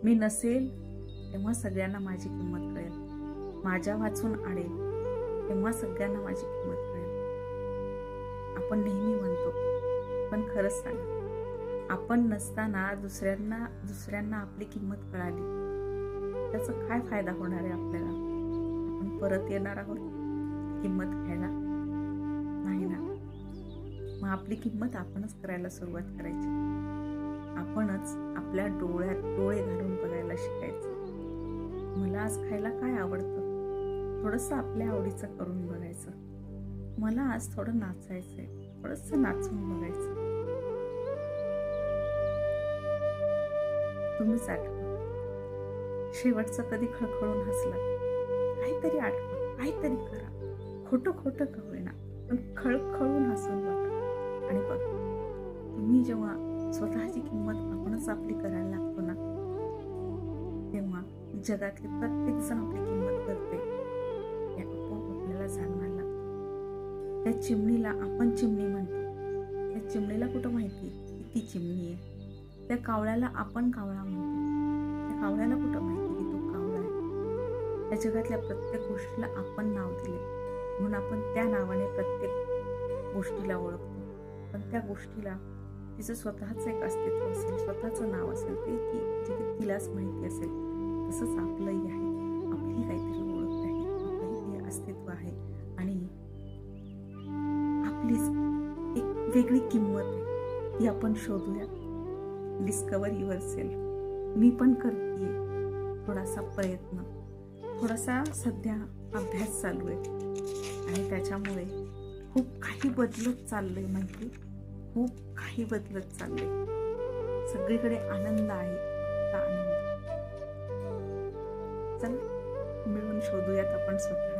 मी नसेल तेव्हा सगळ्यांना माझी किंमत कळेल. माझ्या वाचून आडेल तेव्हा सगळ्यांना माझी किंमत कळेल. आपण नेहमी म्हणतो, पण खरंच सांगा, आपण नसताना दुसऱ्यांना आपली किंमत कळाली, त्याचा काय फायदा होणार आहे आपल्याला? आपण परत येणार आहोत किंमत घ्यायला? नाही ना. मग आपली किंमत आपणच करायला सुरुवात करायची. आपणच आपल्या डोळ्यात डोळे घालून बघायला शिकायचं. मला आज खायला काय आवडतं, थोडंसं आपल्या आवडीचं करून बघायचं. मला आज थोडं नाचायचंय, थोडंसं नाचून बघायचं. तुम्हीच आठवा, शेवटचं कधी खळखळून हसला, काहीतरी आठवा, काहीतरी करा, खोटं खोटं का होईना, पण खळखळून हसून बघा. आणि बघा, तुम्ही जेव्हा स्वतःची किंमत आपणच आपली करायला लागतो ना, तेव्हा जगातले प्रत्येक जण आपली किंमत करते हे आपोआप आपल्याला जाणवायला लागतं. त्या चिमणीला आपण चिमणी म्हणतो, त्या चिमणीला कुठं माहिती की ती चिमणी आहे? त्या कावळ्याला आपण कावळा म्हणतो, त्या कावळ्याला कुठं माहिती की तो कावळा आहे? त्या जगातल्या प्रत्येक गोष्टीला आपण नाव दिले म्हणून आपण त्या नावाने प्रत्येक गोष्टीला ओळखतो. पण त्या गोष्टीला तिचं स्वतःचं एक अस्तित्व असेल, स्वतःचं नाव असेल, ते की तिलाच माहिती असेल. तसंच आपलंही आहे, आपली काहीतरी ओळख आहे, आपलंही अस्तित्व आहे आणि आपलीच एक वेगळी किंमत आहे, ती आपण शोधूया. डिस्कवर युअर सेल्फ. मी पण करते थोडासा प्रयत्न, थोडासा सध्या अभ्यास चालू आहे आणि त्याच्यामुळे खूप काही बदलत चाललंय. माहिती, खूप काही बदलत चाललंय. सगळीकडे आनंद आहे, फक्त आनंद. चला मिळून शोधूयात आपण स्वतः.